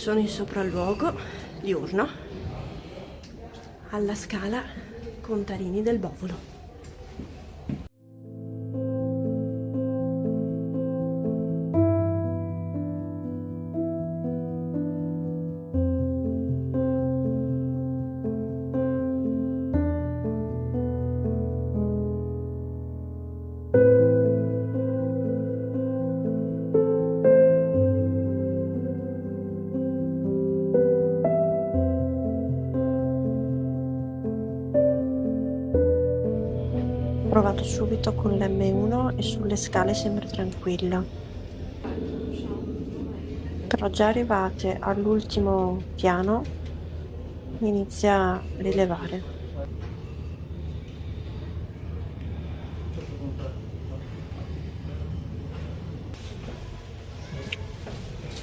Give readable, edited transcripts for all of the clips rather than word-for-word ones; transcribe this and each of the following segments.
Sono in sopralluogo diurno alla Scala Contarini del Bovolo. Ho provato subito con l'M1 e sulle scale sembra tranquilla, però già arrivate all'ultimo piano inizia a rilevare.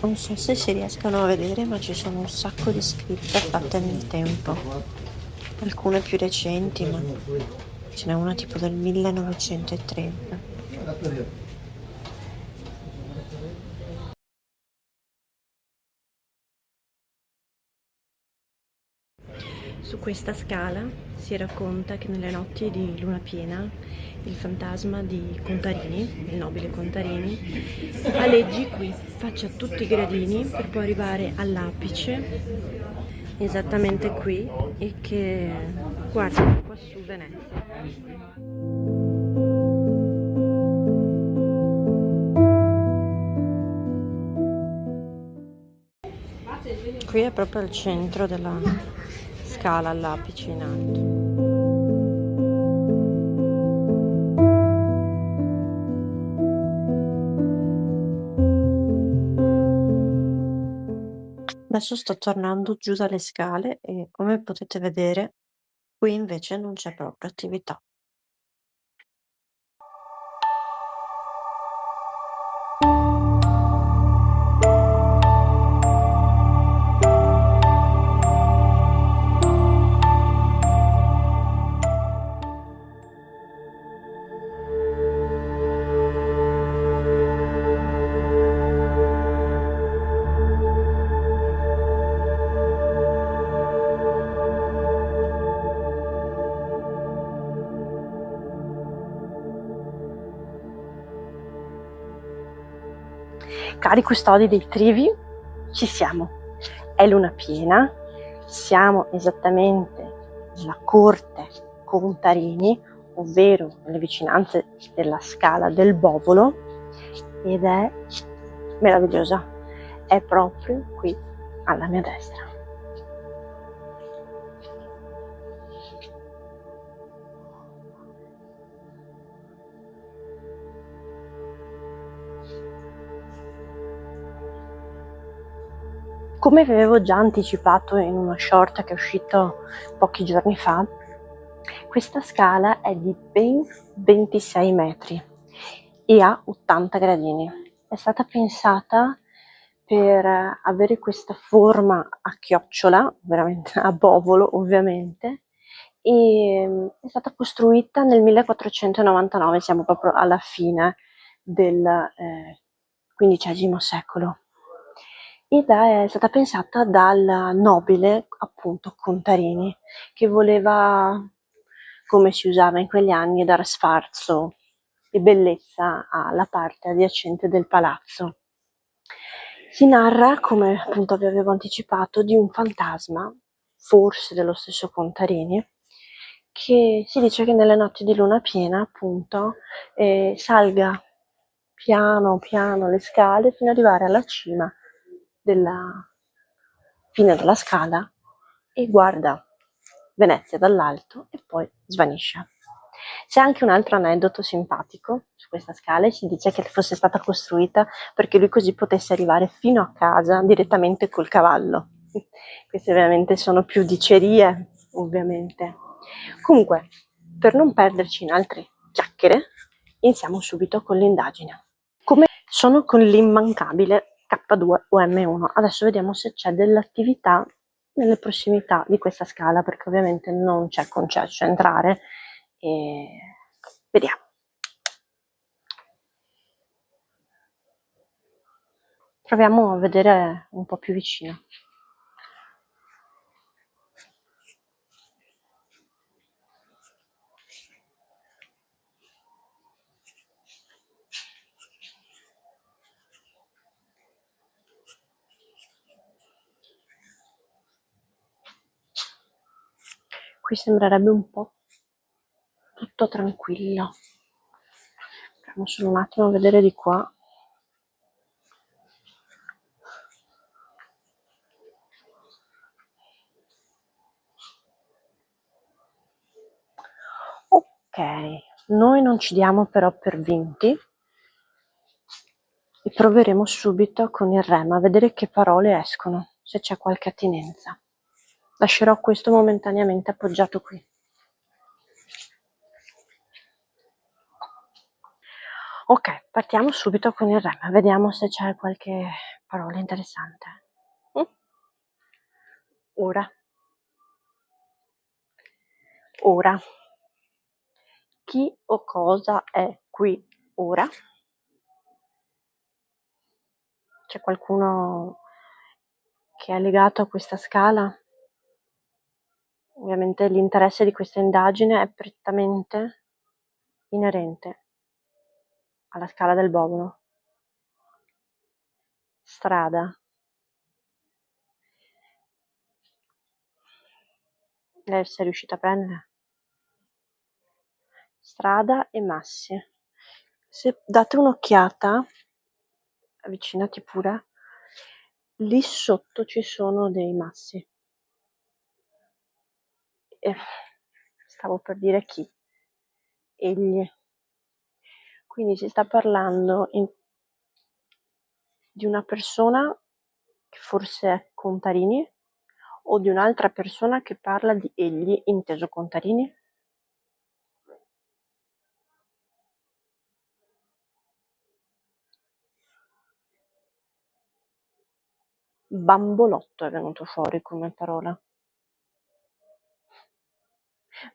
Non so se si riescano a vedere, ma ci sono un sacco di scritte fatte nel tempo, alcune più recenti, ma ce n'è una tipo del 1930. Su questa scala si racconta che nelle notti di luna piena il fantasma di Contarini, il nobile Contarini, aleggi qui, faccia tutti i gradini per poi arrivare all'apice, esattamente qui, e che guarda qua su Venezia. Qui è proprio al centro della scala all'apice in alto. Adesso sto tornando giù dalle scale e, come potete vedere, qui invece non c'è proprio attività. Cari custodi dei Trivi, ci siamo. È luna piena, siamo esattamente nella corte Contarini, ovvero nelle vicinanze della Scala del Bovolo, ed è meravigliosa. È proprio qui alla mia destra. Come vi avevo già anticipato in una short che è uscito pochi giorni fa, questa scala è di ben 26 metri e ha 80 gradini. È stata pensata per avere questa forma a chiocciola, veramente a bovolo ovviamente, e è stata costruita nel 1499, siamo proprio alla fine del XV secolo. Ed è stata pensata dal nobile, appunto, Contarini, che voleva, come si usava in quegli anni, dare sfarzo e bellezza alla parte adiacente del palazzo. Si narra, come appunto vi avevo anticipato, di un fantasma, forse dello stesso Contarini, che si dice che nelle notti di luna piena, appunto, salga piano piano le scale fino ad arrivare alla cima della fine della scala e guarda Venezia dall'alto e poi svanisce. C'è anche un altro aneddoto simpatico su questa scala e si dice che fosse stata costruita perché lui così potesse arrivare fino a casa direttamente col cavallo. Queste ovviamente sono più dicerie, ovviamente. Comunque, per non perderci in altre chiacchiere, iniziamo subito con l'indagine. Come sono con l'immancabile K2 o M1. Adesso vediamo se c'è dell'attività nelle prossimità di questa scala, perché ovviamente non c'è concesso entrare e vediamo. Proviamo a vedere un po' più vicino. Qui sembrerebbe un po' tutto tranquillo. Proviamo solo un attimo a vedere di qua. Ok, noi non ci diamo però per vinti e proveremo subito con il REM a vedere che parole escono, se c'è qualche attinenza. Lascerò questo momentaneamente appoggiato qui. Ok, partiamo subito con il REM, vediamo se c'è qualche parola interessante. Ora. Ora. Chi o cosa è qui ora? C'è qualcuno che è legato a questa scala? Ovviamente l'interesse di questa indagine è prettamente inerente alla scala del Bovolo. Strada. Lei sei riuscita a prendere? Strada e massi. Se date un'occhiata, avvicinati pure, lì sotto ci sono dei massi. Stavo per dire chi. Egli. Quindi si sta parlando di una persona che forse è Contarini o di un'altra persona che parla di egli, inteso Contarini? Bambolotto è venuto fuori come parola.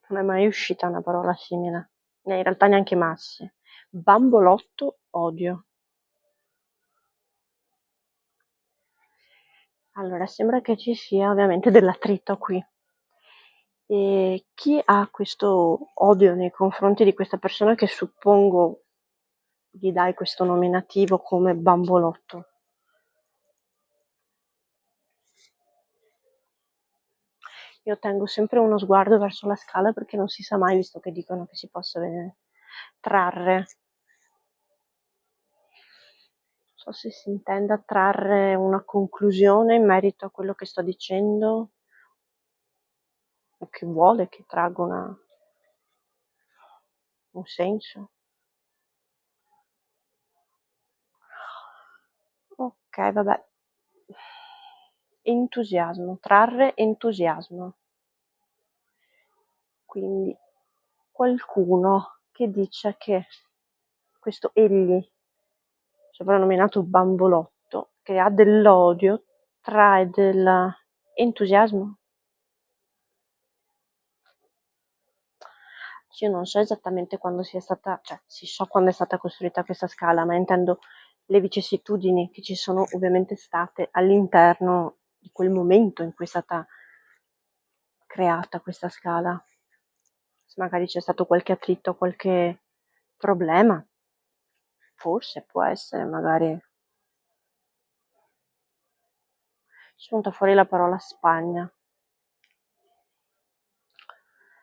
Non è mai uscita una parola simile. In realtà neanche massi. Bambolotto, odio. Allora, sembra che ci sia ovviamente dell'attrito qui. E chi ha questo odio nei confronti di questa persona che suppongo gli dai questo nominativo come bambolotto? Io tengo sempre uno sguardo verso la scala perché non si sa mai, visto che dicono che si possa trarre. Non so se si intenda trarre una conclusione in merito a quello che sto dicendo o che vuole che tragga un senso. Ok, vabbè. Entusiasmo, trarre entusiasmo. Quindi qualcuno che dice che questo egli, soprannominato bambolotto, che ha dell'odio, trae dell'entusiasmo. Io non so esattamente quando sia stata, cioè si so quando è stata costruita questa scala, ma intendo le vicissitudini che ci sono ovviamente state all'interno di quel momento in cui è stata creata questa scala. Se magari c'è stato qualche attrito, qualche problema, forse può essere, magari. È venuta fuori la parola Spagna,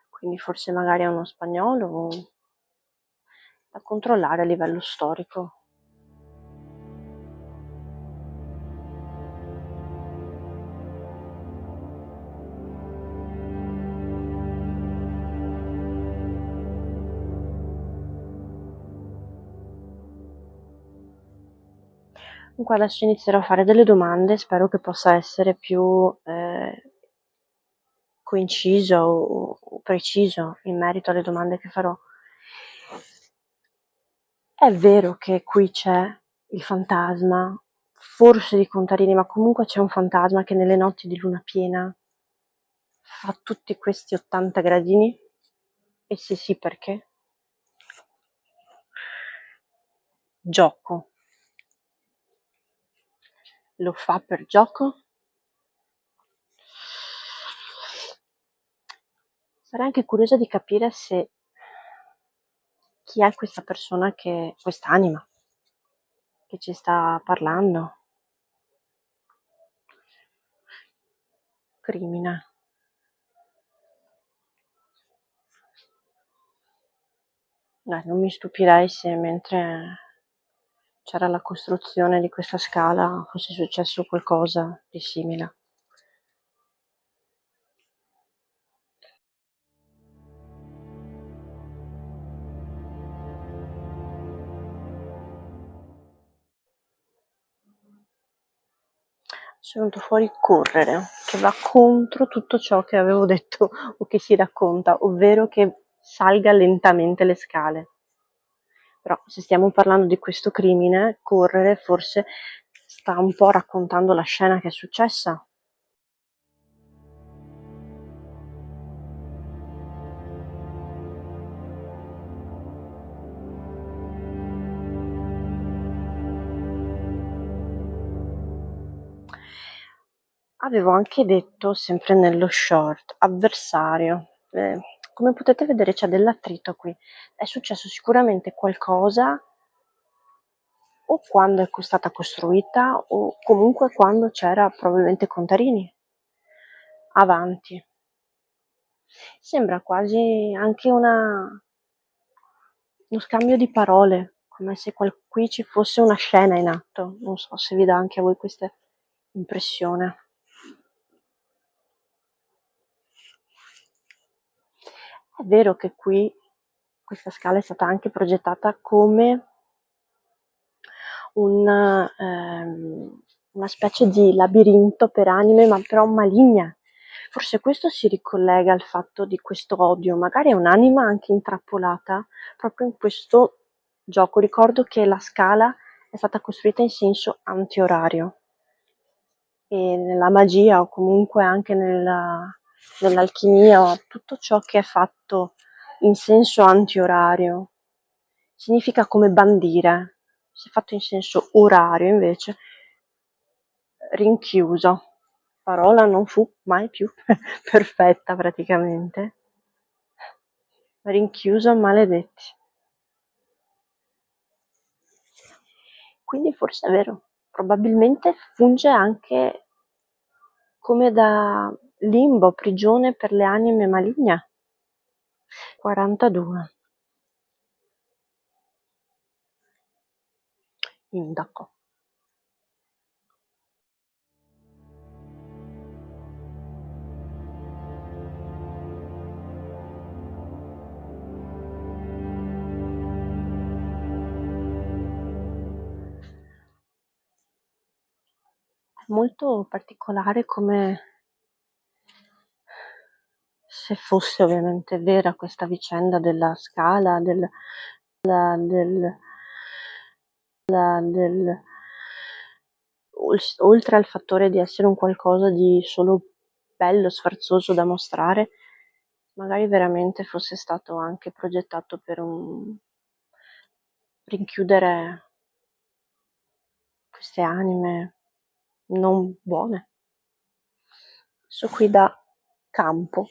quindi forse magari è uno spagnolo da controllare a livello storico. Comunque adesso inizierò a fare delle domande, spero che possa essere più coinciso o preciso in merito alle domande che farò. È vero che qui c'è il fantasma, forse di Contarini, ma comunque c'è un fantasma che nelle notti di luna piena fa tutti questi 80 gradini? E se sì, perché? Gioco. lo fa per gioco? Sarei anche curiosa di capire se chi è questa persona quest'anima che ci sta parlando. Crimine. Non mi stupirei se mentre c'era la costruzione di questa scala fosse successo qualcosa di simile. È venuto fuori correre, che va contro tutto ciò che avevo detto o che si racconta, ovvero che salga lentamente le scale. Però se stiamo parlando di questo crimine, correre forse sta un po' raccontando la scena che è successa. Avevo anche detto, sempre nello short, avversario. Come potete vedere c'è dell'attrito qui. È successo sicuramente qualcosa o quando è stata costruita o comunque quando c'era probabilmente Contarini avanti. Sembra quasi anche uno scambio di parole, come se qui ci fosse una scena in atto. Non so se vi dà anche a voi questa impressione. È vero che qui questa scala è stata anche progettata come una specie di labirinto per anime, ma però maligne. Forse questo si ricollega al fatto di questo odio, magari è un'anima anche intrappolata proprio in questo gioco. Ricordo che la scala è stata costruita in senso antiorario e nella magia o comunque anche nell'alchimia, tutto ciò che è fatto in senso antiorario significa come bandire, se fatto in senso orario invece rinchiuso. Parola non fu mai più perfetta praticamente. Rinchiuso, maledetti. Quindi forse è vero, probabilmente funge anche come da limbo, prigione per le anime maligne. 42. Indaco. È molto particolare come se fosse ovviamente vera questa vicenda della scala, del oltre al fattore di essere un qualcosa di solo bello, sfarzoso da mostrare, magari veramente fosse stato anche progettato per rinchiudere queste anime non buone. Adesso qui da campo,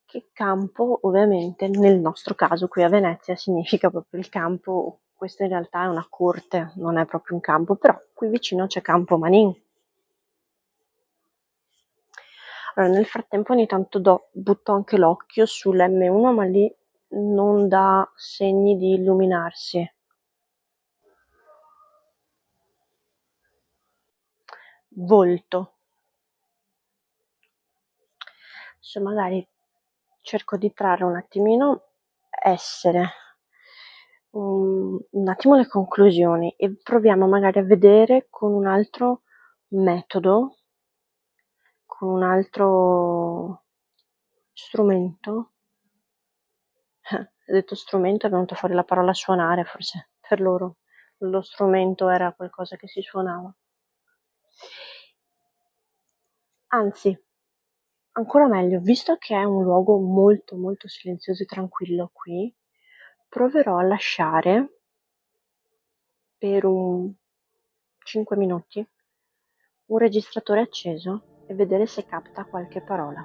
che campo ovviamente nel nostro caso qui a Venezia significa proprio il campo, questo in realtà è una corte, non è proprio un campo, però qui vicino c'è Campo Manin. Allora, nel frattempo ogni tanto butto anche l'occhio sull'M1, ma lì non dà segni di illuminarsi. Volto. Adesso magari cerco di trarre un attimino essere un attimo le conclusioni e proviamo magari a vedere con un altro metodo, con un altro strumento. Ho detto strumento, è venuta fuori la parola suonare, forse per loro lo strumento era qualcosa che si suonava. Anzi, ancora meglio, visto che è un luogo molto molto silenzioso e tranquillo qui, proverò a lasciare per un 5 minuti un registratore acceso e vedere se capta qualche parola.